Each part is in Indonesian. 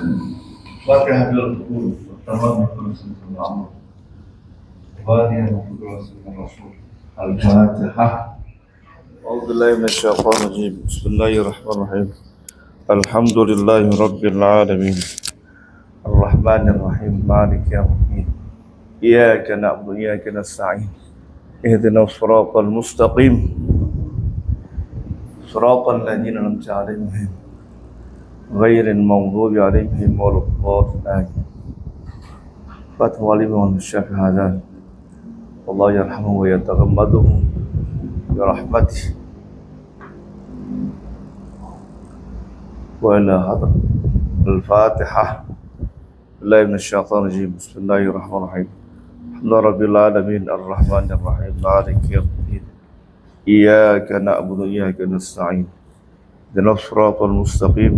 فاتحة القلوب والتمام برسول الله وهذه رسول الرسول الفاتحة. أعوذ بالله من الشيطان الرجيم. بسم الله الرحمن الرحيم. الحمد لله رب العالمين الرحمن الرحيم مالك يوم الدين إياك نعبد وإياك نستعين اهدنا الصراط المستقيم صراط الذين أنعمت عليهم غير المغضوب عليهم ولا الضالين. فتح وليم والشهادات والله يرحمه ويتغمده برحمته وإلى هذا الفاتحة. بالله من الشيطان الرجيم. بسم الله الرحمن الرحيم. الحمد رب العالمين الرحمن الرحيم مالك يوم الدين إياك نعبد وإياك نستعين اهدنا الصراط المستقيم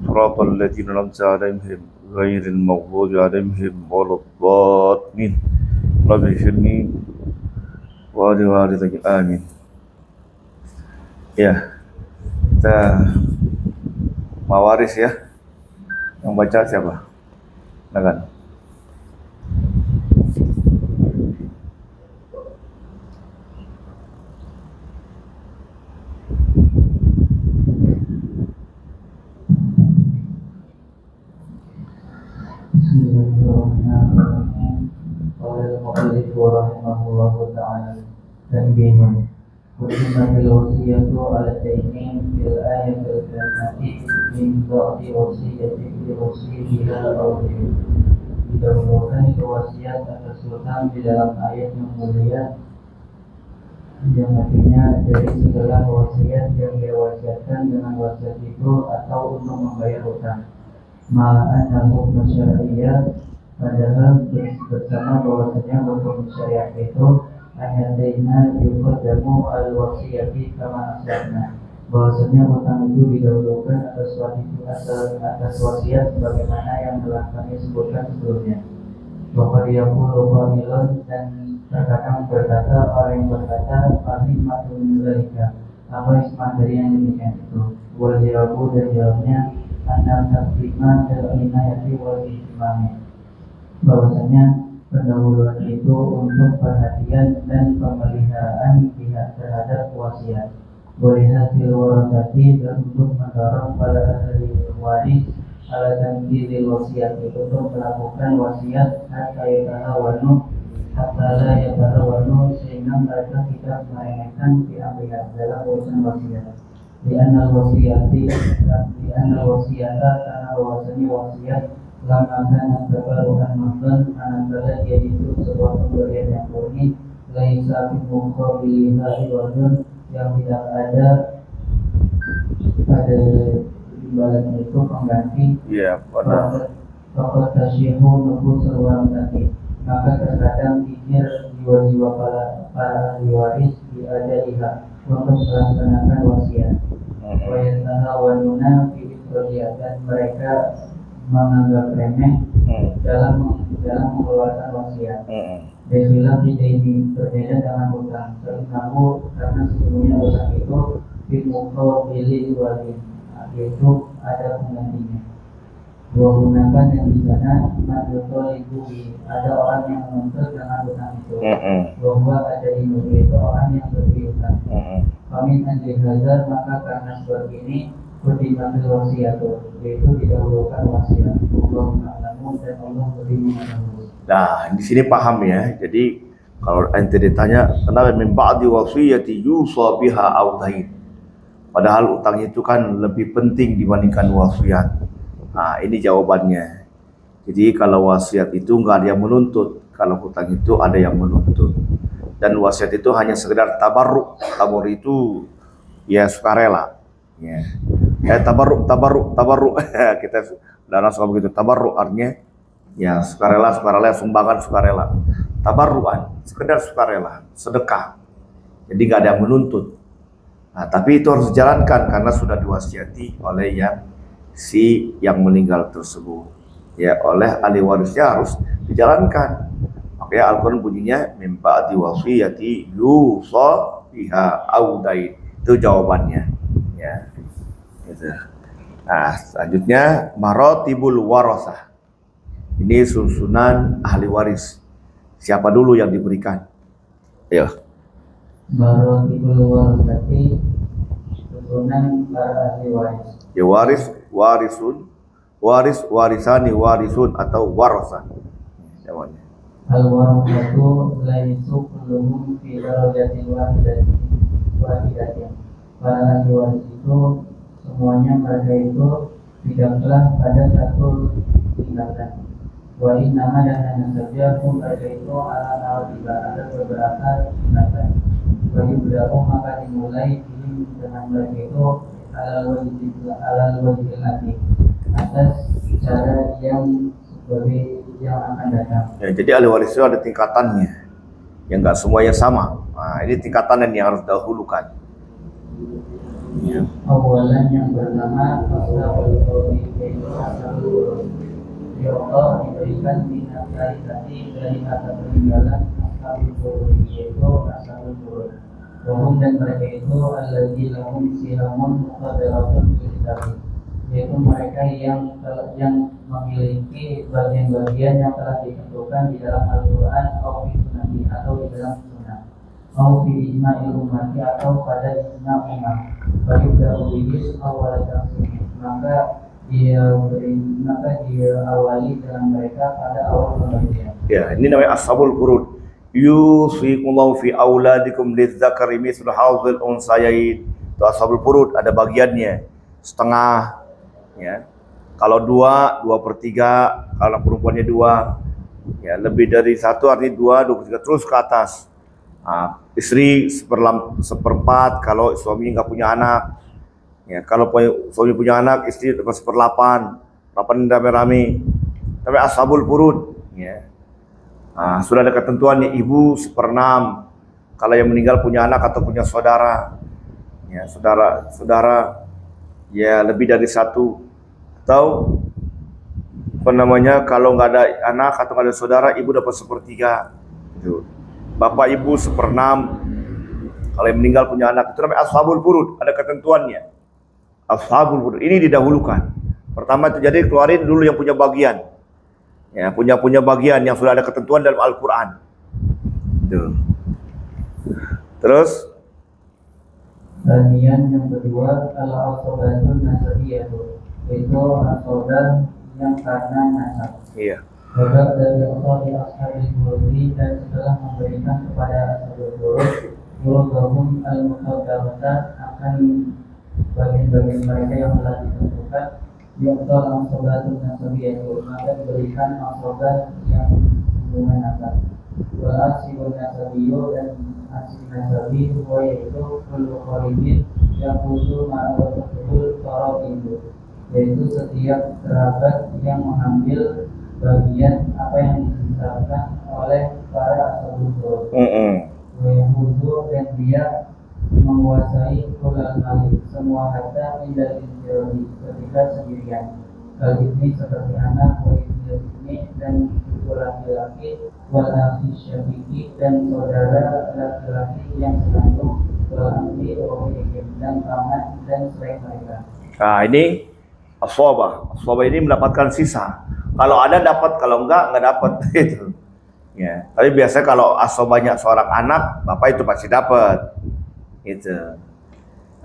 صراط الذين أنعمت عليهم غير المغضوب عليهم ولا الضالين. رب اغفر لي ولوالدي آمين. Ya, kita mawaris ya. Yang baca siapa? Silakan. Bismillahirrahmanirrahim. Qala al-mu'allif rahimahullahu ta'ala tanbihun Kulimatil wasiyatu ala taymin fil ayatil karimati min ba'di wasiyati fil wasiyatiha al-awliya. Didahulukan itu wasiat atas sultan di dalam ayat yang mulia yang artinya dari segala wasiat yang diwasiatkan dengan wasiat itu atau untuk membayar hutang. Ma'an al-hukum syariah, padahal bersama bahwasanya hukum syariah itu ayatnya yuqaddamu al-wasiyati kama asyarna, bahwasanya hutang itu didahulukan atas wasiat sebagaimana yang telah kami sebutkan sebelumnya. Bahwa dia puluh qanilun, dan terkadang berkata orang yang berkata al-hikmatun dzalika, apa hikmah dari yang demikian itu? Wal jawabu, dan jawabnya anal takdiman dan inayati wal ihtimami, bahwasanya pendahuluan itu untuk perhatian dan pemeliharaan pihak terhadap wasiat. Walihasil warasati, dan untuk mendorong para ahli waris ala tanfidil wasiat, itu untuk melakukan wasiat hatta la yatarawanu, sehingga mereka tidak meremehkan pihak dalam urusan wasiat. Di anal wasiata, karena bahwasanya wasiat lama kana tabaruhan mahdan, manakala dia itu sebuah pemberian yang murni, laisa fi muqabiliha iwadun, yang tidak ada pada imbalan itu pengganti. Iya, pada Fakat tasyihu nufus ruang tadi, maka terkadang pikir jiwa-jiwa para ahli waris diajariha untuk melaksanakan wasiat. Wayatahawanuna fi ikhrajiyah, dan mereka menganggap remeh dalam mengeluarkan wasiat. Bilang ini berbeda dengan hutang. Karena sesungguhnya hutang itu bimuqabilil wali, yaitu ada penggantinya. Dua gunakan yang di sana madutol ibu, ada orang yang menuntut dengan hutang itu. Bahwa ada ibu, itu orang yang beri hutang. Kami anjir hazar, maka karena seperti ini kutimatil wasiatu, yaitu didahulukan wasiat. Allah ma'lamu, dan Allah lebih mengetahui. Nah, di sini paham ya. Jadi kalau ente ditanya kenapa min ba'di wasiyati yusa biha aw dain, padahal utang itu kan lebih penting dibandingkan wasiat. Nah, ini jawabannya. Jadi kalau wasiat itu enggak ada yang menuntut, kalau hutang itu ada yang menuntut. Dan wasiat itu hanya sekedar tabarruk. Tabarruk itu ya sukarela. Ya. Tabarruk. Kita dalam suka begitu. Tabarruk artinya ya sukarela, sumbangan sukarela. Tabarruan, sekedar sukarela, sedekah. Jadi nggak ada yang menuntut. Nah, tapi itu harus dijalankan karena sudah diwasiati oleh yang meninggal tersebut. Ya, oleh ahli warisnya harus dijalankan. Makanya Al-Quran bunyinya min ba'di wasiyati yusa biha aw dain. Itu jawabannya. Ya. Gitu. Nah, selanjutnya marotibul warasah. Ini susunan ahli waris. Siapa dulu yang diberikan? Ayo. Marotibul warasati, susunan para ahli waris. Ya waris, warisun, waris, warisani, warisun atau warasah. Namanya. Al-warasatu laisu kulluhum fi darajatin wahidatin. Para ahli waris itu semuanya mereka itu tidaklah pada satu tingkatan. Wa innama dan hanya saja mereka itu ala tiga ada beberapa tingkatan. Wa yubda'u maka dimulai dengan mereka itu ala wajhil ati, atas cara yang sebagai yang akan datang. Ya, jadi ahli waris itu ada tingkatannya, yang nggak semuanya sama. Nah, ini tingkatan yang harus dahulukan. Ya. Awalan yang pertama ashabul furud, yaitu ashabul furud. Allah diberikan minat dari kata peninggalan ashabul furud, yaitu ashabul furud. Wahum dan mereka itu alladzi lahum sihamun muqaddaratun fil kitab, yaitu mereka yang memiliki bagian-bagian yang telah ditentukan di dalam Al-Quran atau di sunnah atau di dalam sunnah atau di ijma'il ummati atau pada ijma' ummah. Bagi dahulu awal tafsir, maka dia awali dengan mereka pada awal pembagian. Ya, ini namanya ashabul furud. Yusikumullahu fi auladikum lidzakari mithlu hadzal unsayain. Itu ashabul furud, ada bagiannya setengah, ya. Kalau 2/3, kalau perempuannya 2, ya lebih dari 1 artinya 2/3 terus ke atas. Nah, istri 1/4 kalau suami nggak punya anak. Ya, kalau suami punya anak, istri dapat 1/8, 8 rame-rame. Tapi ashabul furud, ya. Nah, sudah ada ketentuannya, ibu 1/6 kalau yang meninggal punya anak atau punya saudara, ya saudara ya lebih dari 1, atau apa namanya, kalau nggak ada anak atau nggak ada saudara, ibu dapat 1/3 gitu. Bapak ibu 1/6 kalau yang meninggal punya anak, itu namanya ashabul furud, ada ketentuannya. Ashabul furud ini didahulukan. Pertama itu jadi keluarin dulu yang punya bagian. Ya, punya bagian yang sudah ada ketentuan dalam Al-Quran. Terus Bagian yang kedua adalah asobatun nasabiyatu, yaitu asobat yang karena nasab. iya. Bapak dari Allah di ashabil furud, dan setelah memberikan kepada ashabil furud yurgahum al-muqaddarata, akan bagian-bagian mereka yang telah ditentukan. Yaitu asobatun nasabiyatu, maka diberikan asobat yang hubungan nasab. Wal-asibun nasabiyu, dan asib nasabi yaitu kullu qaribin yang khusus ma'abatul qarab itu, yaitu setiap kerabat yang mengambil bagian apa yang disisahkan oleh para ashabul furud. Wa dan dia menguasai kulal malik, semua harta indah insyirati, ketika sendirian. Hal ini seperti anak, wa ini dan cucu laki-laki, wal akhi syafiqi, dan saudara laki-laki yang sekandung, wal akhi dan paman dan selain mereka. Nah, ini ashabah ini mendapatkan sisa. Kalau ada dapat, kalau enggak dapat itu. Ya, tapi biasanya kalau ashabahnya seorang anak, bapak itu pasti dapat. Gitu.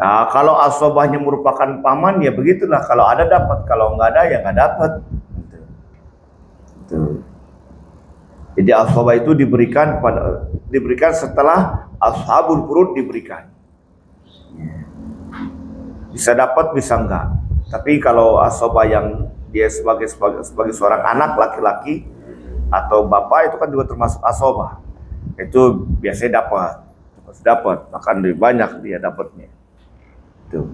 Nah, kalau ashabahnya merupakan paman, ya begitulah, kalau ada dapat, kalau nggak ada ya nggak dapat. Gitu. Jadi ashabah itu diberikan setelah ashabul furud diberikan. Bisa dapat, bisa enggak. Tapi kalau ashabah yang dia sebagai seorang anak laki-laki atau bapak, itu kan juga termasuk ashabah. Itu biasanya dapat, bahkan lebih banyak dia dapatnya. Tuh.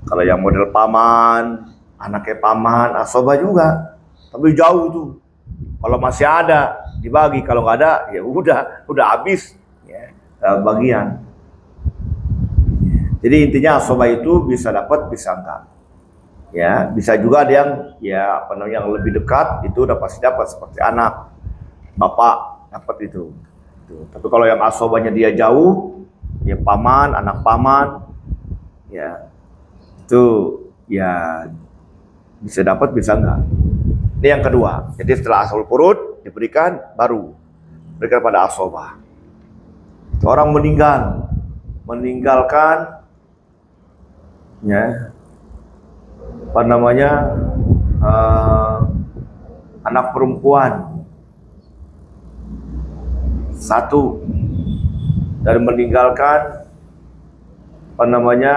Kalau yang model paman, anaknya paman, ashabah juga, tapi jauh tuh. Kalau masih ada dibagi, kalau nggak ada ya udah habis ya, bagian. Jadi intinya ashabah itu bisa dapat, bisa enggak. Ya, bisa juga ada yang yang lebih dekat itu udah pasti dapat, seperti anak, bapak dapat itu. Tapi kalau yang ashabahnya dia jauh, ya paman, anak paman, ya itu ya bisa dapat bisa enggak. Ini yang kedua. Jadi setelah ashabul furud diberikan, baru berikan pada asobah. Orang meninggalkan ya apa namanya anak perempuan satu, dan meninggalkan apa namanya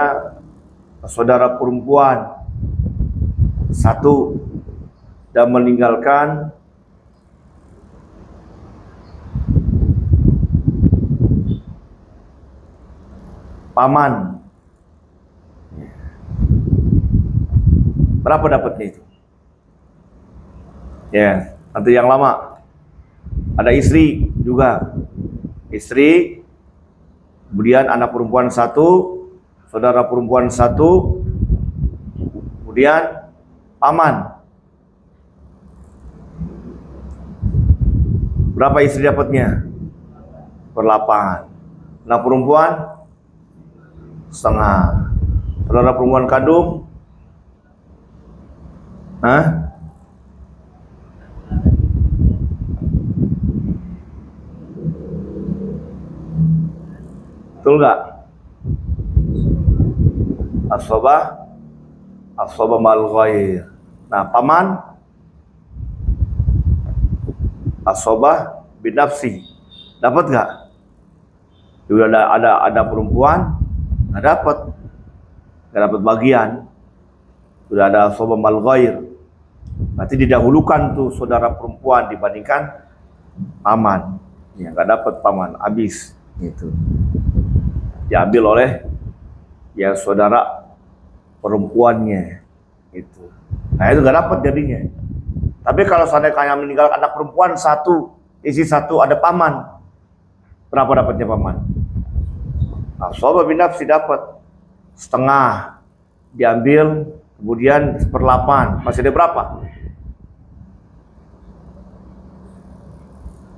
saudara perempuan satu, dan meninggalkan paman. Berapa dapatnya itu? Ya, nanti yang lama. Ada istri juga. Istri, kemudian anak perempuan satu, saudara perempuan satu, kemudian paman. Berapa istri dapatnya? Per 8. Anak perempuan setengah. Saudara perempuan kandung, betul nggak? Asobah mal ghair. Nah, paman asobah binafsi. Dapat nggak? Juga ada perempuan nggak dapat bagian. Sudah ada asobah mal ghair. Nanti didahulukan tuh saudara perempuan dibandingkan paman. Ya, nggak dapat paman, habis gitu. Diambil oleh ya saudara perempuannya itu. Nah, itu nggak dapat jadinya. Tapi kalau seandainya meninggal anak perempuan satu, isi satu, ada paman, berapa dapatnya paman? Asobah binafsi dapat setengah, diambil kemudian 1/8, masih ada berapa?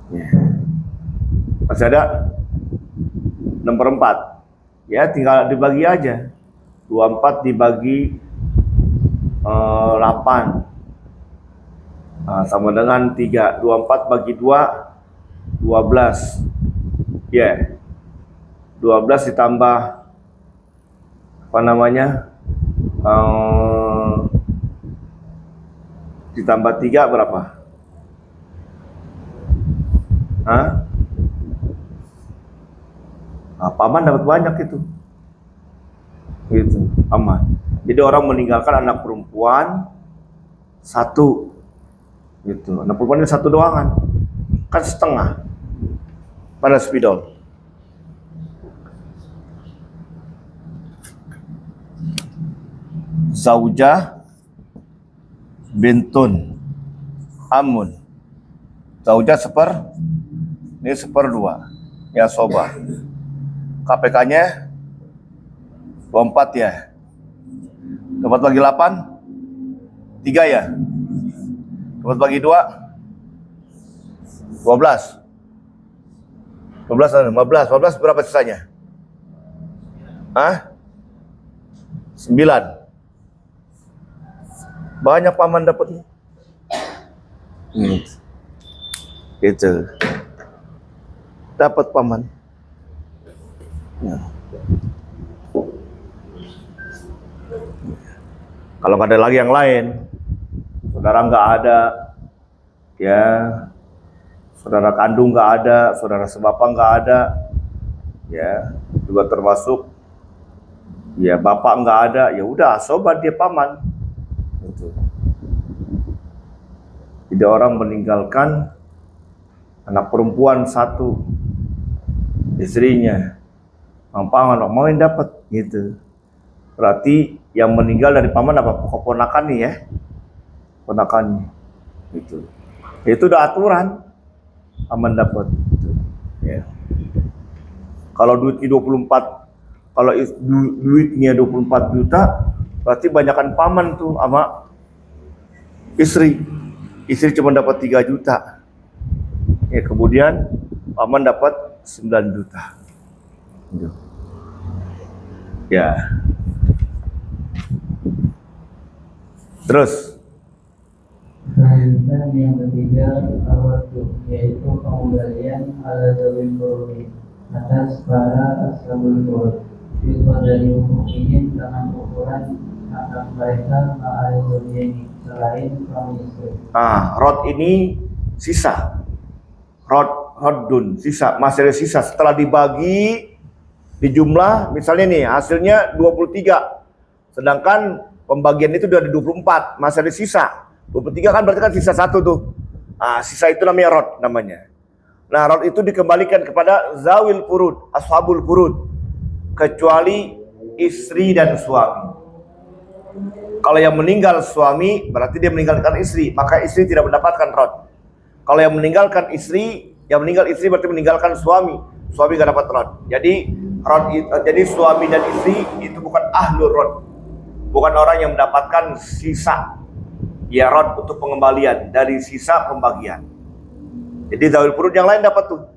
Ya. Masih ada 6/4. Ya, tinggal dibagi aja. 24 dibagi 8. Nah, sama dengan 3. 24 bagi 2, 12. Ya. 12 ditambah apa namanya? Ditambah 3 berapa? Nah, paman dapat banyak itu. Gitu, paman. Jadi orang meninggalkan anak perempuan satu. Gitu. Anak perempuan ini satu doangan. Kan setengah. Pada spidol. Zaujah bintun amun. Zaujah ini 1/2. Ya soba. KPK-nya 24 ya. 24 bagi 8 3 ya. 24 bagi 2 12. 12 atau 15. 15 berapa sisanya? 9. Banyak paman dapatnya. Gitu. Dapat paman. Ya. Kalau nggak ada lagi yang lain, saudara nggak ada, ya, saudara kandung nggak ada, saudara sebapa nggak ada, ya, juga termasuk, ya, bapak nggak ada, ya udah, sobat dia paman. Gitu. Jadi orang meninggalkan anak perempuan satu, istrinya, paman, mau yang dapat, gitu. Berarti yang meninggal dari paman apa? Keponakan nih ya, ponakannya, gitu. Itu udah aturan, paman dapat. Gitu. Ya. Kalau duitnya 24, kalau duitnya 24 juta, berarti banyakan paman tuh sama istri. Istri cuma dapat 3 juta. Ya, kemudian paman dapat 9 juta. Gitu. Ya. Terus Selanjutnya yang ketiga awatu, yaitu pengembalian ala zawil furud atas para ashabul furud. Itu dari mukminin dengan ukuran anak mereka ma'al zawjaini selain suami istri. rod ini sisa. Rodun sisa, masih ada sisa setelah dibagi di jumlah, misalnya nih hasilnya 23. Sedangkan pembagian itu udah ada 24, masih ada sisa. 23 kan berarti kan sisa satu tuh. Sisa itu namanya rod namanya. Nah, rod itu dikembalikan kepada zawil furud, ashabul furud, kecuali istri dan suami. Kalau yang meninggal suami berarti dia meninggalkan istri, maka istri tidak mendapatkan rod. Kalau yang meninggalkan istri, yang meninggal istri berarti meninggalkan suami, suami gak dapat rod. Jadi jadi suami dan istri itu bukan ahlul rod, bukan orang yang mendapatkan sisa ya rod untuk pengembalian dari sisa pembagian. Jadi zawil furud yang lain dapat tuh,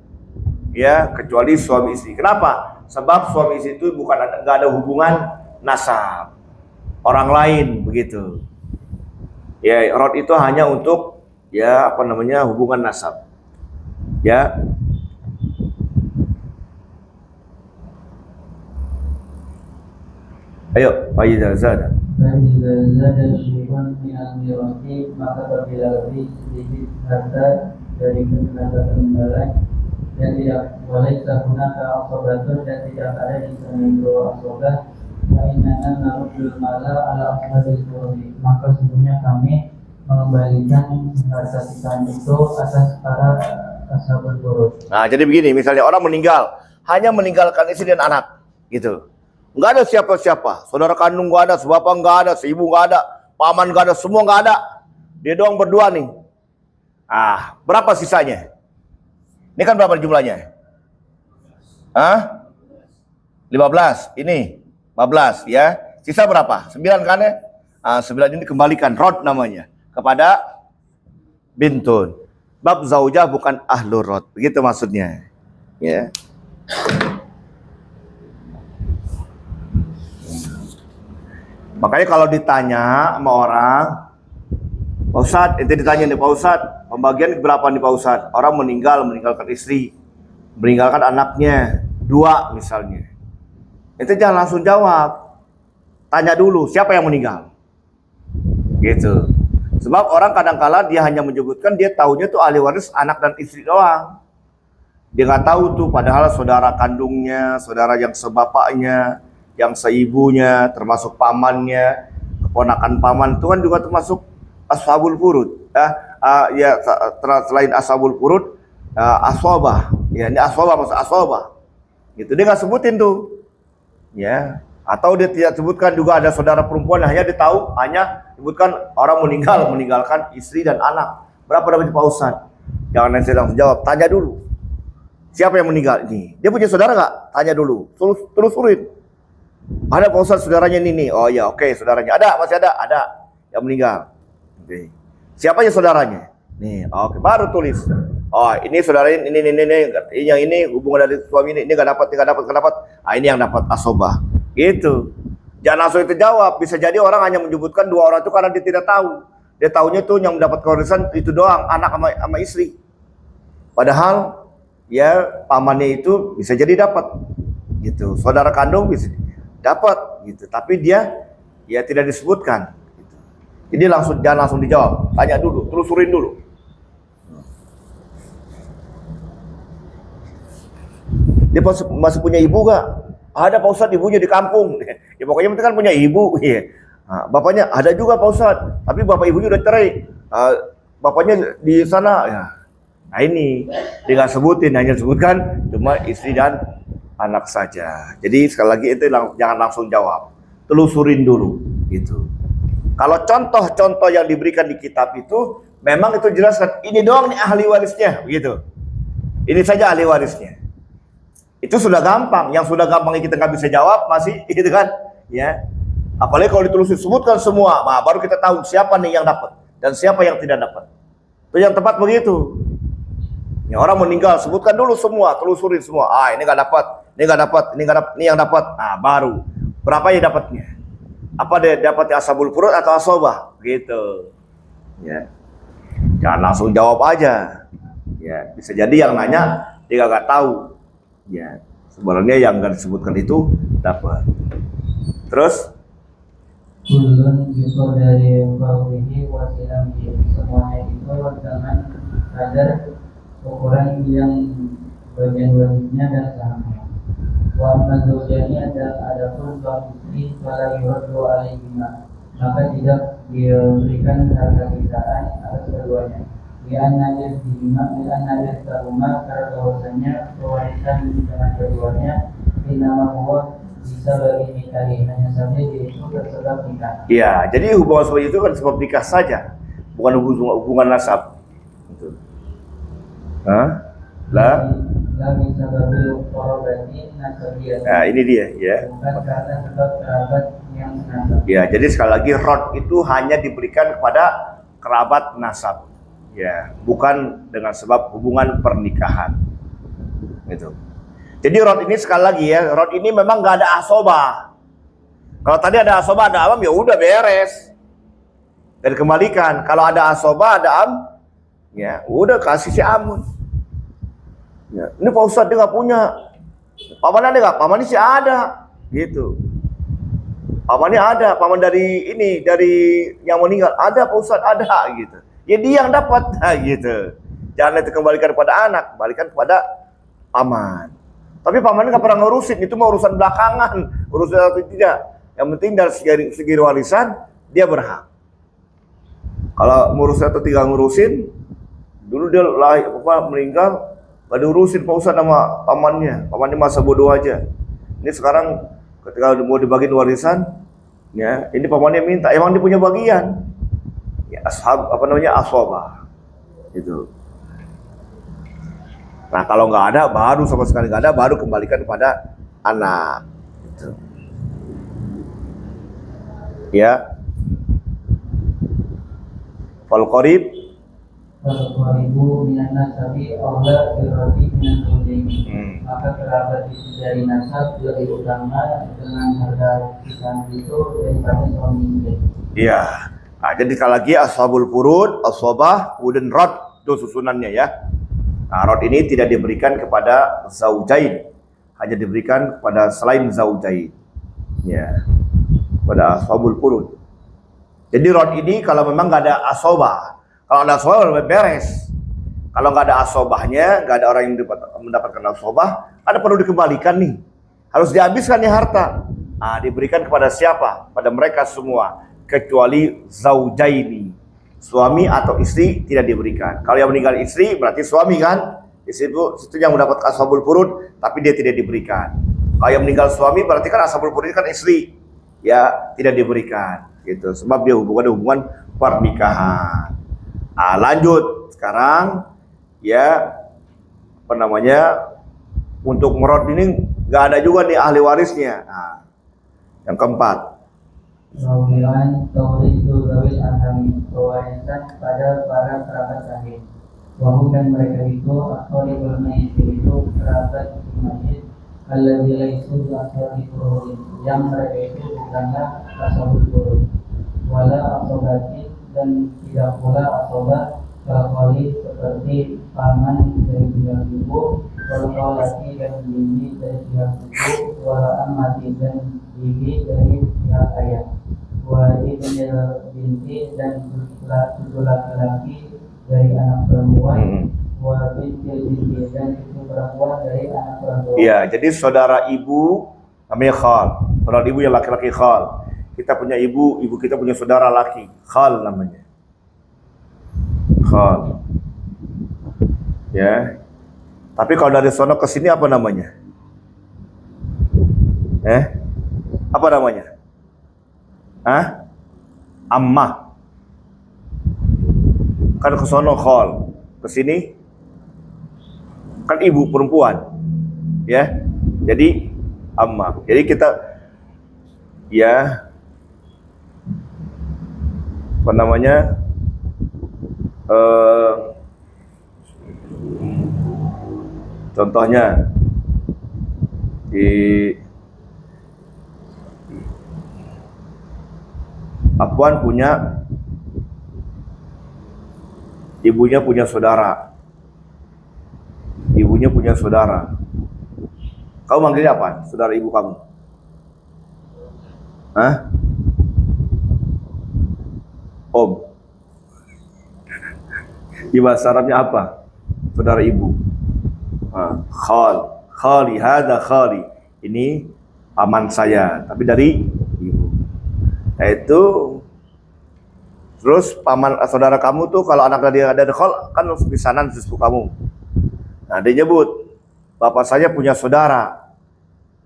ya, kecuali suami istri. Kenapa? Sebab suami istri itu nggak ada hubungan nasab, orang lain begitu. Ya, rod itu hanya untuk ya hubungan nasab. Ya. Ayo, Faiza Zada. Faiza zada syai'un minal mirasi, maka apabila lebih sedikit harta dari peninggalan dan tidak boleh menggunakan asobatun dan tidak ada di sana itu asobat, fa'inana narudul mala ala ashabil furud, maka sesungguhnya kami mengembalikan harta sisaan itu atas para ashabul furud. Nah, jadi begini, misalnya orang meninggal, hanya meninggalkan istri dan anak, gitu. Nggak ada siapa-siapa, saudara kandung nggak ada, sebapak nggak ada, seibu nggak ada, paman nggak ada, semua nggak ada. Dia doang berdua nih. Berapa sisanya? Ini kan berapa jumlahnya? 15, ini 15 ya. Sisa berapa? 9 kan ya? 9 ini kembalikan, rod namanya, kepada bintun. Bab zaujah bukan ahlur rod, begitu maksudnya. Ya. Makanya kalau ditanya sama orang, Pak Ustadz, ente ditanya nih Pak Ustadz, pembagian berapa nih Pak Ustadz? Orang meninggalkan istri, meninggalkan anaknya, 2 misalnya. Ente jangan langsung jawab, tanya dulu siapa yang meninggal, gitu. Sebab orang kadang-kala dia hanya menyebutkan, dia taunya tuh ahli waris anak dan istri doang. Dia nggak tahu tuh padahal saudara kandungnya, saudara yang sebapaknya, yang seibunya, termasuk pamannya, keponakan paman itu kan juga termasuk ashabul furud. Selain ashabul furud, ashabah. Ya, ini ashabah maksud ashabah. Gitu dia nggak sebutin tuh. Ya, atau dia tidak sebutkan juga ada saudara perempuan, hanya dia tahu hanya sebutkan orang meninggalkan istri dan anak. Berapa dapat Pak Ustadz? Jangan nanti langsung jawab, tanya dulu. Siapa yang meninggal ini? Dia punya saudara nggak? Tanya dulu, telusurin. Ada Pak Ustadz saudaranya ini nih. Oh ya, oke, saudaranya ada, masih ada yang meninggal. Oke. Siapa ya saudaranya? Nih, oke, baru tulis. Oh, ini saudaranya ini yang ini hubungan dari suami ini nggak dapat. Ini yang dapat asobah. Gitu. Jangan langsung itu jawab. Bisa jadi orang hanya menyebutkan 2 orang itu karena dia tidak tahu. Dia taunya tuh yang mendapat warisan itu doang, anak sama istri. Padahal ya pamannya itu bisa jadi dapat. Gitu. Saudara kandung bisa dapat gitu, tapi dia ya tidak disebutkan gitu. Jadi jangan langsung dijawab, tanya dulu, telusurin dulu. Dia masih punya ibu gak? Ada Pak Ustadz, ibunya di kampung. Ya pokoknya penting kan punya ibu. Ya. Bapaknya ada juga Pak Ustadz, tapi bapak ibunya udah cerai. Bapaknya di sana. Ya. Nah ini dia nggak sebutin, hanya sebutkan cuma istri dan anak saja. Jadi sekali lagi itu jangan langsung jawab, telusurin dulu gitu. Kalau contoh-contoh yang diberikan di kitab itu memang itu jelaskan ini doang nih ahli warisnya begitu. Ini saja ahli warisnya. Itu sudah gampang. Yang sudah gampang kita nggak bisa jawab masih gitu kan ya. Apalagi kalau ditelusuri sebutkan semua, baru kita tahu siapa nih yang dapat dan siapa yang tidak dapat. Itu yang tepat begitu. Ya, orang meninggal sebutkan dulu semua, telusurin semua. Ini nggak dapat, ini nggak dapat, ini yang dapat. Nah baru berapa ya dapatnya? Apa dia dapat ashabul furud atau asobah? Gitu. Ya. Jangan langsung jawab aja. Ya, bisa jadi yang nanya dia nggak tahu. Ya, sebenarnya yang nggak disebutkan itu dapat. Terus Kulun yuko dari bawah wasilam semuanya itu dengan kadar ukuran yang bagian wajibnya dan sahamnya. Wa mazujani ada pun suami istri pada yuraddu alaihima, maka tidak diberikan harga sitaan atas keduanya. Lianna irtaruma karena bahwasanya pewarisan dengan keduanya dinama huwa bisa bagi nikahi, hanya saja dia itu tersebab nikah. ya, jadi hubungan seperti itu kan sebab nikah saja, bukan hubungan nasab. Gitu. Hah? Lah? La bisa bagi korobati nasabiyah. Nah, ini dia, ya. Bukan karena sebab kerabat yang nasab. Ya, jadi sekali lagi rod itu hanya diberikan kepada kerabat nasab. Ya, bukan dengan sebab hubungan pernikahan. Gitu. Jadi rod ini sekali lagi ya, rod ini memang nggak ada asobah. Kalau tadi ada asobah, ada amam, ya udah beres. Dan kembalikan. Kalau ada asobah, ada am, ya udah kasih si amun. Ya, ini Pak Ustadz dia nggak punya. Paman ada nggak? Paman ini sih ada, gitu. Pamannya ada, paman dari ini, dari yang meninggal ada, Pak Ustadz ada, gitu. Ya dia yang dapat, nah, gitu. Jangan itu kembalikan kepada anak, balikan kepada paman. Tapi paman nggak pernah ngurusin, itu mah urusan belakangan, urusan atau tidak. Yang penting dari segi warisan dia berhak. Kalau ngurusin atau tidak ngurusin, dulu dia meninggal, gak diurusin Pak Ustadz sama pamannya masa bodoh aja. Ini sekarang ketika mau dibagiin warisan, ya ini pamannya minta, emang dia punya bagian, ya asobah, itu. Nah kalau nggak ada, baru sama sekali nggak ada, baru kembalikan kepada anak. Gitu. Ya. Fal qarib. Fal qaribu minan nasabi aula iradi minan zawjaini. Maka kerabat dari nasab lebih utama dengan harga sitaan itu daripada suami istri. Iya. Nah, jadi sekali lagi ashabul furud, asobah, kemudian rod itu susunannya ya. Nah, rod ini tidak diberikan kepada zaujain, hanya diberikan kepada selain zaujain. Ya, pada ashabul furud. Jadi rod ini kalau memang nggak ada asobah, kalau ada asobah lebih beres. Kalau nggak ada asobahnya, nggak ada orang yang mendapatkan asobah, ada perlu dikembalikan nih, harus dihabiskan nih harta. Nah, diberikan kepada siapa? Pada mereka semua, kecuali zaujaini. Suami atau istri tidak diberikan. Kalau yang meninggal istri berarti suami kan? Istri itu yang mendapat ashabul furud, tapi dia tidak diberikan. Kalau yang meninggal suami berarti kan ashabul furud kan istri, ya tidak diberikan. Gitu. Sebab dia hubungan pernikahan. Nah, lanjut sekarang, ya apa namanya? Untuk merod ini nggak ada juga nih ahli warisnya. Nah, yang keempat. Rawilan tauhidu rawil ahami, pewarisan pada para kerabat rahim. Wahum dan mereka itu asharibul mayit, itu kerabat mayit. Alladzi laisu ashabi furud, yang mereka itu bukanlah ashabul furud. Wala asobati, dan tidak pula asobah kalkali seperti paman dari pihak ibu, kalkalati dan bibi dari pihak ibu, wala amati dan bibi dari pihak ayah. Wajib binti dan cucu laki-laki dari anak perempuan, wajib binti dan cucu perempuan dari anak perempuan. Iya, jadi saudara ibu namanya khal. Saudara ibu yang laki-laki khal. Kita punya ibu kita punya saudara laki, khal namanya. Khal. Ya. Tapi kalau dari sono ke sini apa namanya? Apa namanya? Ammah. Kan ke sono khol, ke sini kan ibu perempuan. Ya. Jadi ammah. Jadi kita ya apa namanya? Contohnya di Afwan punya, ibunya punya saudara. Ibunya punya saudara. Kamu manggilnya apa? Saudara ibu kamu? Hah? Om. Di bahasa Arabnya apa? Saudara ibu. Khal. Khali, hada khali. Ini paman saya, tapi dari ibu. Yaitu terus paman saudara kamu tuh kalau anak dia ada khal kan pisanan sesepupu kamu. Nah, dia nyebut, bapak saya punya saudara,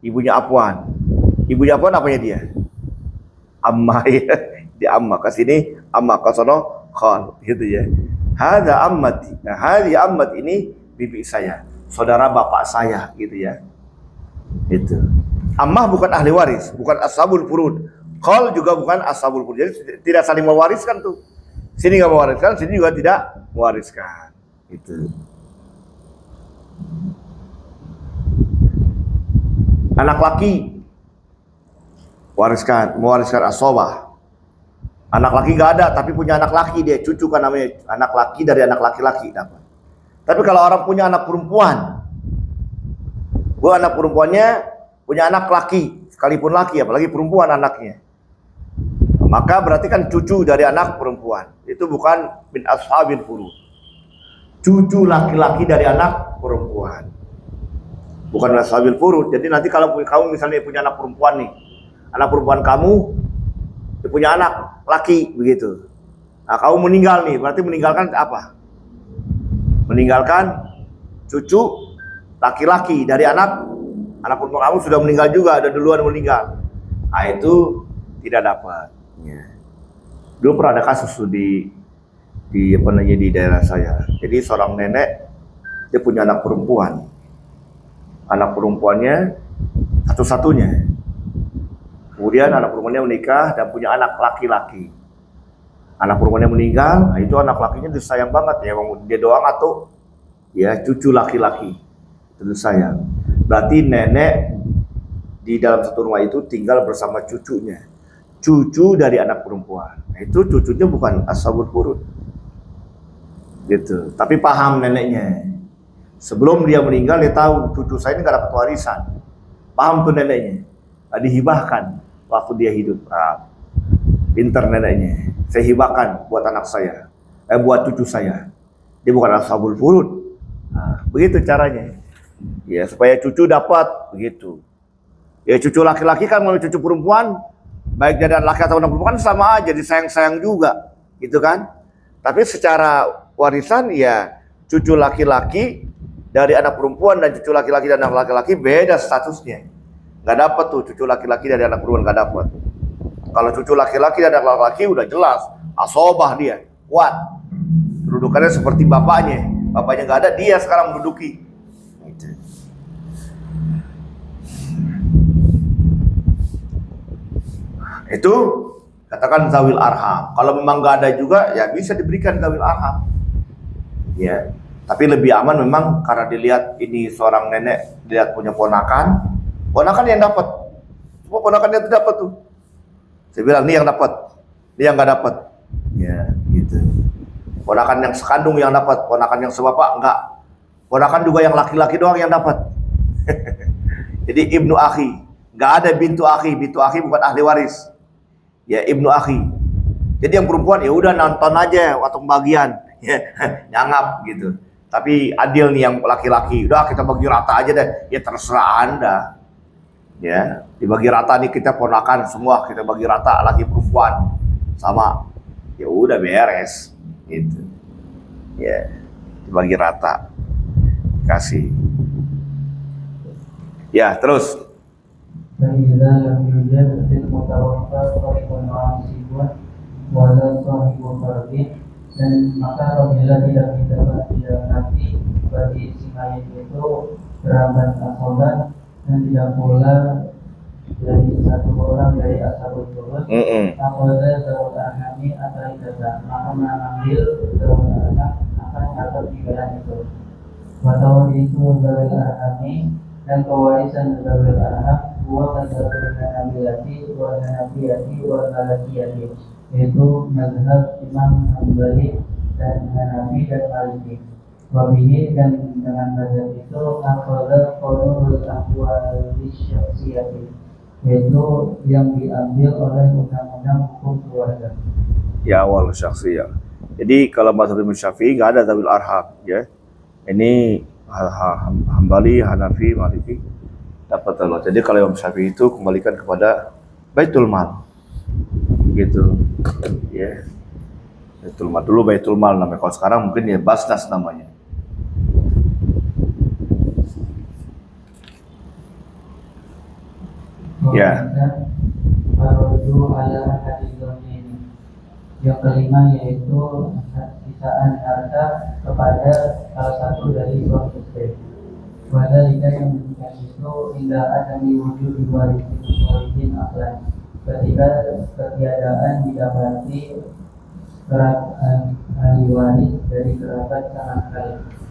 ibunya Afwan. Ibunya Afwan apanya dia? Amma ya. Di amma ke sini, amma ke sono khal gitu ya. Hada ammati. Nah, hadi ammat ini bibi saya, saudara bapak saya gitu ya. Itu. Ammah bukan ahli waris, bukan ashabul furud. Khal juga bukan ashabul furud. Jadi tidak saling mewariskan tuh. Sini enggak mewariskan, sini juga tidak mewariskan. Itu. Anak laki mewariskan asobah. Anak laki gak ada, tapi punya anak laki dia, cucu kan namanya, anak laki dari anak laki-laki dapat. Tapi kalau orang punya anak perempuan, gua anak perempuannya punya anak laki, sekalipun laki, apalagi perempuan anaknya, maka berarti kan cucu dari anak perempuan. Itu bukan min ashabil furud. Cucu laki-laki dari anak perempuan, bukan ashabil furud. Jadi nanti kalau kamu misalnya punya anak perempuan nih, anak perempuan kamu dia punya anak laki begitu. Nah, kamu meninggal nih, berarti meninggalkan apa? Meninggalkan cucu laki-laki dari anak perempuan kamu sudah meninggal juga, ada duluan meninggal. Nah, itu tidak dapat. Ya. Dulu pernah ada kasus tuh di daerah saya. Jadi seorang nenek dia punya anak perempuan. Anak perempuannya satu-satunya. Kemudian anak perempuannya menikah dan punya anak laki-laki. Anak perempuannya meninggal, nah itu anak lakinya disayang banget ya, dia doang atau ya cucu laki-laki itu disayang. Berarti nenek di dalam satu rumah itu tinggal bersama cucunya, cucu dari anak perempuan. Nah, itu cucunya bukan ashabul furud, gitu. Tapi paham neneknya. Sebelum dia meninggal dia tahu cucu saya ini gak dapat warisan. Paham tuh neneknya. Dihibahkan waktu dia hidup. Pinter neneknya. Saya hibahkan buat anak saya, buat cucu saya. Dia bukan ashabul furud. Nah, begitu caranya. Ya supaya cucu dapat begitu. Ya cucu laki-laki kan mau cucu perempuan, baik dari anak laki atau anak perempuan sama aja, disayang-sayang juga, gitu kan? Tapi secara warisan ya cucu laki-laki dari anak perempuan dan cucu laki-laki dan anak laki-laki beda statusnya. Gak dapat tuh cucu laki-laki dari anak perempuan, gak dapat. Kalau cucu laki-laki dan anak laki-laki udah jelas asobah dia, kuat. Kedudukannya seperti bapaknya. Bapaknya gak ada, dia sekarang menduduki. Itu katakan zawil arham. Kalau memang gak ada juga ya bisa diberikan zawil arham. Ya, tapi lebih aman memang karena dilihat ini seorang nenek, dilihat punya ponakan yang dapat. Semua ponakannya itu dapat tuh. Saya bilang ini yang dapat, ini yang nggak dapat. Ya, gitu. Ponakan yang sekandung yang dapat, ponakan yang sebapak enggak. Ponakan juga yang laki-laki doang yang dapat. Jadi ibnu akhi, nggak ada bintu akhi bukan ahli waris. Ya ibnu akhi. Jadi yang perempuan ya udah nonton aja waktu pembagian, ya, nyangap gitu. Tapi adil nih yang laki-laki, udah kita bagi rata aja deh. Ya terserah Anda. Ya, dibagi rata nih, kita ponakan semua, kita bagi rata laki perempuan sama. Ya udah beres gitu. Ya, dibagi rata. Kasih. Ya, terus. Dan maka apabila tidak nanti bagi si mayit itu kerabat asoban dan tidak pula dari satu orang dari ashabul furud, apabila zawul arhami atau ikatan, maka mengambil zawul anak akan dapat imbalan itu. Watawal itu zawul arhami dan pewarisan zawul arham buah zawul nabilati wa nabiyati wa nalakiyati, yaitu mazhab Imam Hambali dan Hanafi dan Maliki. Wabihi, dan dengan mazhab itu akhadha qulul ahwal syakhsiyati, yaitu yang diambil oleh undang-undang hukum keluarga. Ya, awal syakhsiyah. Jadi kalau mazhab Imam Syafi'i nggak ada tawil arham, ya. Ini Hambali, Hanafi, Maliki dapat Allah. Jadi kalau Imam Syafi'i itu kembalikan kepada Baitul Mal, gitu, ya. Baitul Mal dulu, Baitul Mal namanya. Kalau sekarang mungkin ya Basnas namanya. Ya. Baru ala hadis ini. Yang kelima yaitu sisaan harta kepada salah satu dari suami istri. Pada jika yang demikian itu tidak ada wujud warisin aklan. Ketika ketiadaan didapati ahli waris dari kerabat sama sekali.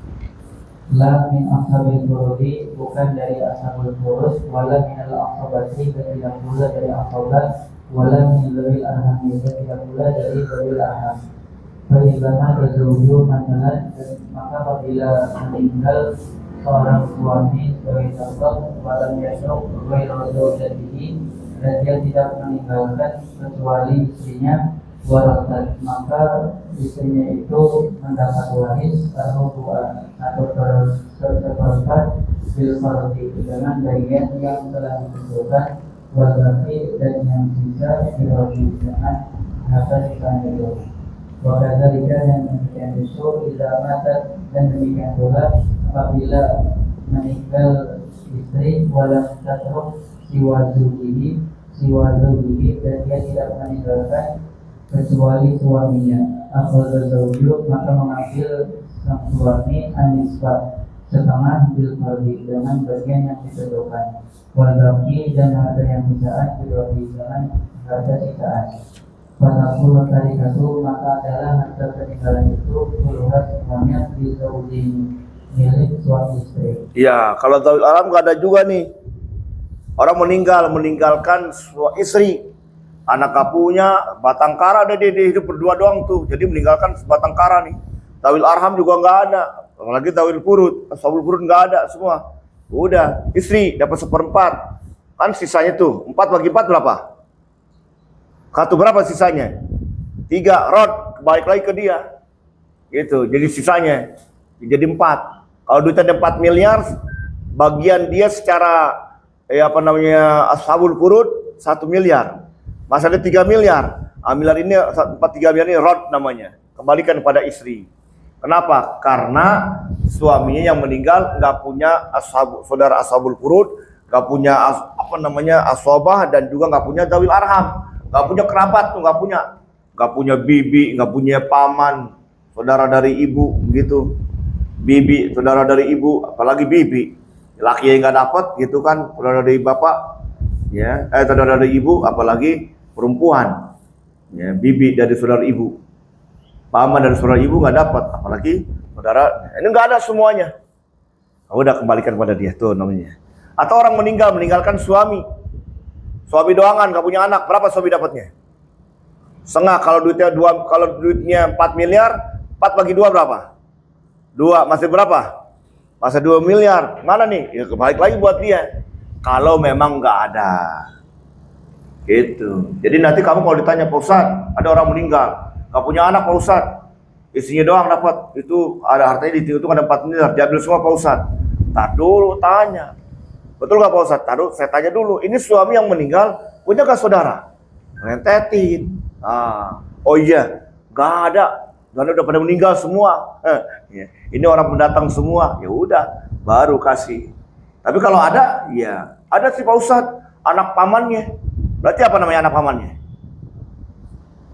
La min ashabil furudi, bukan dari ashabul furus, wala min al-ashabati, dan tidak pula dari ashabat, wala min al-zawil arhami, dan tidak pula dari zawil arham. Fa'idhama jazawju manalan, maka apabila meninggal seorang suami sebagai contoh, walam yasruk ghairu zawjatihi, dan dia tidak meninggalkan kecuali istrinya, warasan, maka istrinya itu mendapat waris atau seperempat bil fardi, dengan bagian yang telah ditentukan, walaupun dan yang sisa dibagi dengan harta sisanya itu. Wakada jika yang demikian itu tidak mata, dan demikian pula apabila meninggal istri walam tatruk siwa zubihi, dan dia tidak meninggalkan kecuali suaminya, akhadha zawju, maka mengambil sang suami anisfa, setengah bil fardi, dengan bagian yang ditentukan, wal baqi, dan harta yang sisaan dibagi dengan harta sisaan. Fatakul tarikatu, maka adalah harta peninggalan itu puluhan semuanya di zawjini, milik suami istri. Ya, kalau zawil alam nggak ada juga nih. Orang meninggalkan istri, anak kapunya, batang kara, dia hidup berdua doang tuh. Jadi meninggalkan batang kara nih. Tawil arham juga nggak ada, apalagi tawil furud, ashabul furud nggak ada semua. Udah, istri dapat seperempat, kan sisanya tuh 4 bagi 4 berapa? Satu berapa sisanya? 3, rod, balik lagi ke dia. Gitu, jadi sisanya jadi 4. Kalau duitnya ada 4 miliar, bagian dia secara ashabul furud 1 miliar. Masa ada 3 miliar. Miliar ini 3 miliar ini rod namanya. Kembalikan kepada istri. Kenapa? Karena suaminya yang meninggal nggak punya saudara ashabul furud, nggak punya ashabah, dan juga nggak punya zawil arham, nggak punya kerabat tuh, nggak punya bibi, nggak punya paman, saudara dari ibu, begitu. Bibi, saudara dari ibu, apalagi bibi, laki yang nggak dapat, gitu kan, saudara dari bapak, ya, saudara dari ibu, apalagi perempuan, ya, bibi dari saudara ibu. Paman dari saudara ibu nggak dapat, apalagi saudara, ini nggak ada semuanya. Udah kembalikan pada dia tuh namanya. Atau orang meninggalkan suami doangan, nggak punya anak, berapa suami dapatnya? Setengah. Kalau duitnya 4 miliar, 4 bagi 2 berapa? 2, masih berapa? Masih 2 miliar. Mana nih? Ya kembali lagi buat dia. Kalau memang nggak ada, gitu. Jadi nanti kamu kalau ditanya, Pak Ustadz, ada orang meninggal, gak punya anak Pak Ustadz, istrinya doang dapat, itu ada hartanya dihitung ada 4 miliar, diambil semua Pak Ustadz. Tak dulu tanya, betul gak Pak Ustadz? Taruh, saya tanya dulu, ini suami yang meninggal punya gak saudara? Rentetin. Oh iya, gak ada, karena udah pada meninggal semua. Ini orang pendatang semua, ya udah, baru kasih. Tapi kalau ada, ya ada sih Pak Ustadz, anak pamannya. Berarti apa namanya anak pamannya?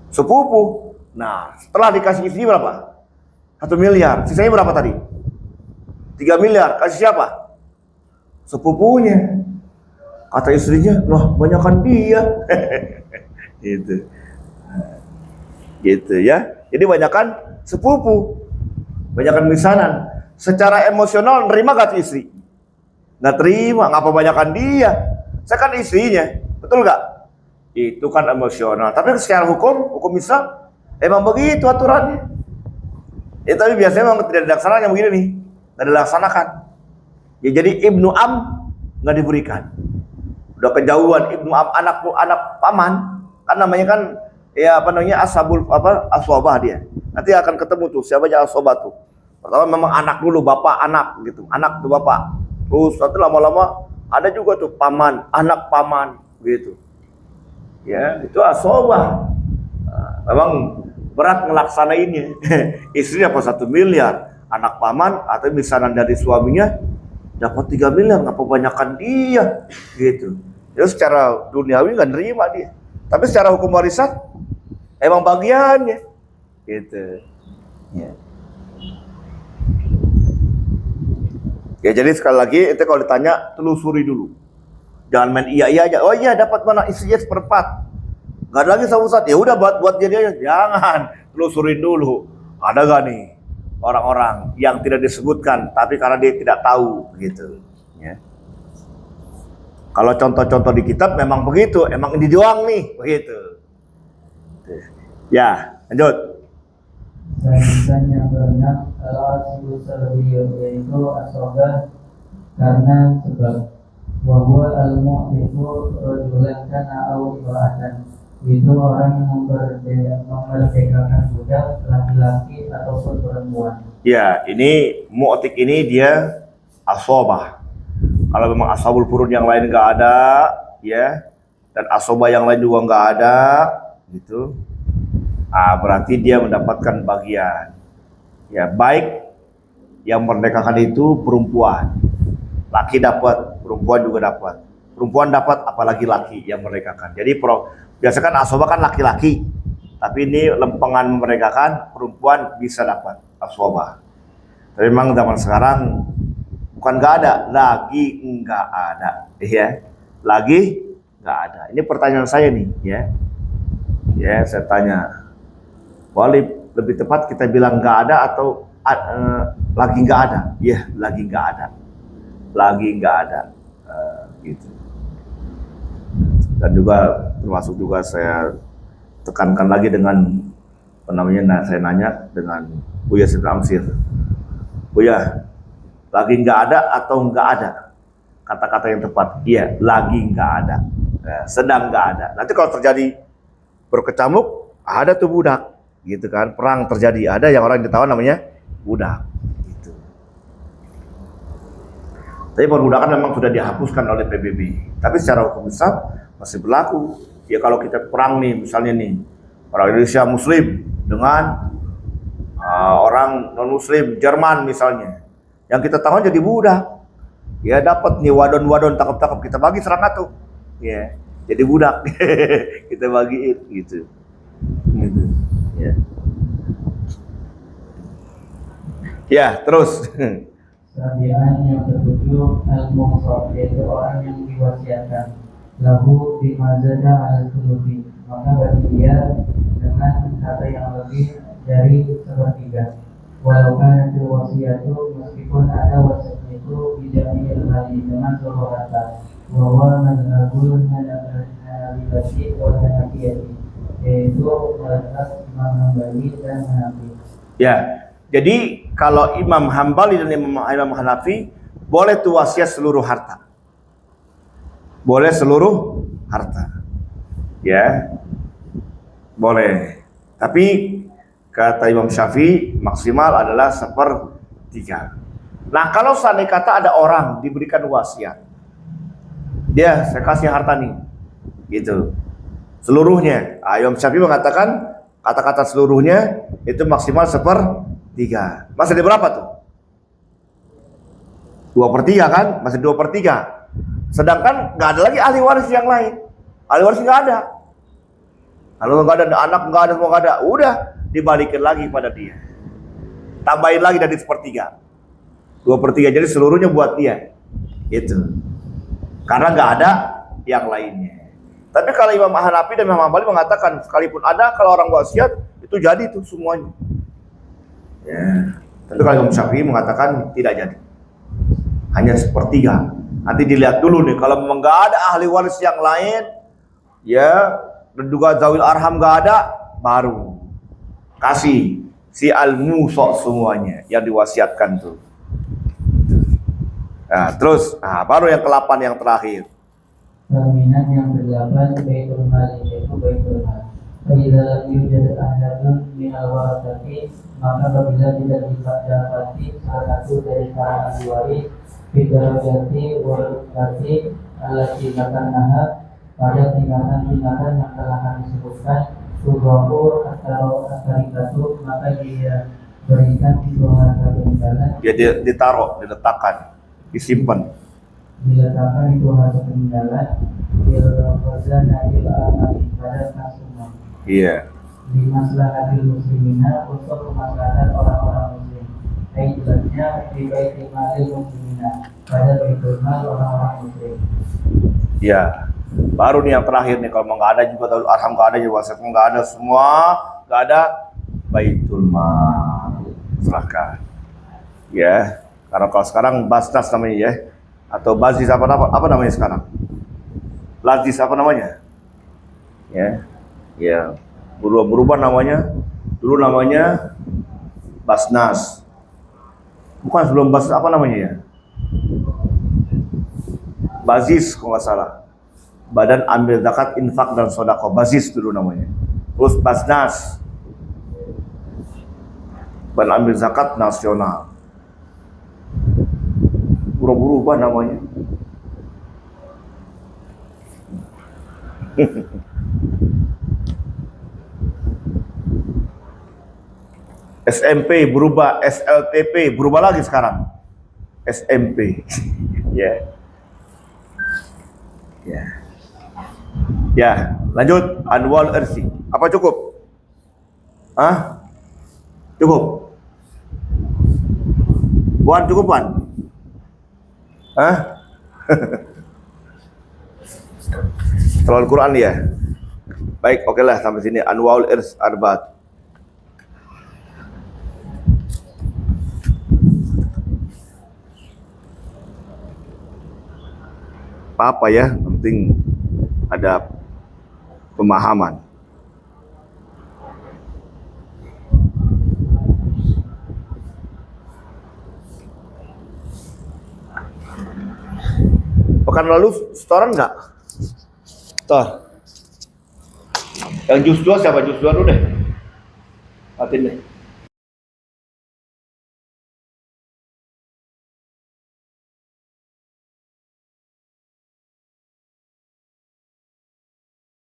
Sepupu. Nah, setelah dikasih istri berapa? 1 miliar. Sisanya berapa tadi? 3 miliar. Kasih siapa? Sepupunya. Kata istrinya, loh banyakan dia. Gitu ya. Jadi banyakan sepupu, banyakan misanan. Secara emosional nerima gak istri? Nggak terima. Ngapa banyakan dia? Saya kan istrinya, betul gak? Itu kan emosional. Tapi secara hukum Islam emang begitu aturannya. Tapi biasanya memang tidak dilaksanakan yang begini nih, tidak dilaksanakan. Ya, jadi Ibnu Am nggak diberikan. Udah kejauhan Ibnu Am anak paman, kan namanya kan ya apa namanya aswabah dia. Nanti akan ketemu tuh siapa aja aswabah tuh. Pertama memang anak dulu, bapak anak gitu, anak tuh bapak. Terus nanti lama-lama ada juga tuh paman, anak paman gitu. Ya itu aswabah. Memang berat ngelaksanainnya. Istrinya apa 1 miliar, anak paman atau misanan dari suaminya dapat 3 miliar, ngapa banyakkan dia gitu. Jadi secara duniawi nggak nerima dia, tapi secara hukum warisan emang bagiannya gitu ya. Ya jadi sekali lagi itu kalau ditanya telusuri dulu, jangan main iya aja. Oh iya dapat mana isinya 1/4, nggak ada lagi sama Ustaz, ya udah buat dia aja. Jangan, telusurin dulu ada gak nih orang-orang yang tidak disebutkan tapi karena dia tidak tahu gitu ya. Kalau contoh-contoh di kitab memang begitu, emang ini doang nih begitu ya. Lanjut. Dan yang berenang al-asilu salbiyun, yaitu asobah karena sebab wahwa al-mu'tifu rajulan kana au imra'atan, itu orang yang memerdekakan budak laki-laki ataupun perempuan. Ya, ini mu'tik ini dia asobah. Kalau memang ashabul furud yang lain nggak ada, ya, dan asobah yang lain juga nggak ada, gitu. Berarti dia mendapatkan bagian. Ya, baik yang merdekakan itu perempuan, laki dapat, perempuan juga dapat. Perempuan dapat, apalagi laki yang merdekakan. Jadi biasa kan asobah kan laki-laki, tapi ini lempengan merdekakan perempuan bisa dapat asobah. Tapi memang zaman sekarang bukan nggak ada, lagi nggak ada, ya, lagi nggak ada. Ini pertanyaan saya nih, ya, saya tanya, Wali, lebih tepat kita bilang nggak ada atau lagi nggak ada? Ya, lagi nggak ada, gitu. Dan juga termasuk juga saya tekankan lagi dengan saya nanya dengan Buya Sidin Amsir, Buya, lagi nggak ada atau nggak ada? Kata-kata yang tepat, iya, lagi nggak ada, sedang nggak ada. Nanti kalau terjadi berkecamuk, ada tuh budak, gitu kan? Perang terjadi, ada yang orang ditawan namanya budak, gitu. Tapi perbudakan memang sudah dihapuskan oleh PBB. Tapi secara hukum Islam masih berlaku. Ya kalau kita perang nih, misalnya nih, orang Indonesia Muslim dengan orang non Muslim Jerman misalnya, yang kita tahu jadi budak, ya dapat nih wadon tangkap kita bagi serangga tuh, ya jadi budak, kita bagiin gitu, ya. Ya terus. Sabian yang ketujuh al-muhsab, yaitu orang yang diwasiatkan lahu bimazada al-thuluthi, maka bagi dia dengan harta yang lebih dari 1/3. Walau kan itu wasiatu, meskipun ada wasiat itu bijamil hali, dengan seluruh harta. Bahwa mazhabul hanabilati wal hanafiyati, yaitu mazhab Imam Hambali dan Hanafi. Ya, jadi kalau Imam Hambali dan Imam Hanafi boleh tuh wasiat seluruh harta. Boleh seluruh harta. Ya. Boleh. Tapi kata Imam Syafi'i maksimal adalah 1/3. Nah, kalau seandainya kata ada orang diberikan wasiat, dia saya kasih harta nih, gitu, seluruhnya. Imam Syafi'i mengatakan kata-kata seluruhnya itu maksimal 1/3. Masih ada berapa tuh? 2/3 kan? Masih 2/3. Sedangkan nggak ada lagi ahli waris yang lain. Ahli waris nggak ada. Kalau nggak ada anak, nggak ada, semua nggak ada, udah dibalikin lagi pada dia. Tambahin lagi dari 1/3. 2/3, jadi seluruhnya buat dia. Itu. Karena nggak ada yang lainnya. Tapi kalau Imam Hanafi dan Imam Hambali mengatakan sekalipun ada, kalau orang wasiat itu jadi itu semuanya. Ya. Tapi kalau Imam Syafi'i mengatakan tidak jadi. Hanya 1/3. Nanti dilihat dulu nih, kalau memang nggak ada ahli waris yang lain, ya, dan juga zawil arham nggak ada, baru kasih si al-musok semuanya yang diwasiatkan tuh. Nah, terus, baru yang ke-8 yang terakhir. Jaminan yang ke-8 baitul mal, yaitu baitul mal. Bila yujad ahadun minal warasati, maka apabila tidak didapati salah satu dari kalangan waris bidarajati warasati allati dzakaraha, pada tingkatan-tingkatan yang telah kami sebutkan, tubuh atau atarikatu, maka dia berikan itu harta peninggalan. Dia ditaruh, diletakkan, disimpan. Diletakkan itu harta peninggalan bil khazanah bil amali pada kasumah. Iya. Di maslahatil muslimina, untuk kemaslahatan orang-orang muslim. Baiknya di baitul malil muslimina, pada baitul mal orang-orang muslim. Iya. Baru nih yang terakhir nih, kalau nggak ada juga Zawil arham nggak ada, juga wasiat nggak ada, semua nggak ada, baitul mal serahkan. Ya, karena kalau sekarang basnas namanya ya, atau bazis apa namanya sekarang? Lazis apa namanya? Ya, ya berubah namanya. Dulu namanya basnas. Bukan sebelum basnas apa namanya ya? Bazis kalau nggak salah. Badan ambil zakat, infak dan sedekah, bazis dulu namanya. Terus basnas, badan ambil zakat nasional. Berubah namanya. SMP berubah, SLTP berubah lagi sekarang. SMP. Ya. Ya. Ya, lanjut anwal irsi. Apa cukup? Hah? Cukup? Bukan cukup, Wan? Hah? Terlalu Quran ya? Baik, oke lah sampai sini. Anwaul irs arbaat. Apa ya, penting ada pemahaman. Pekan lalu setoran nggak? Setor. Yang jus 2 siapa? Jus 2 dulu deh. Matiin deh.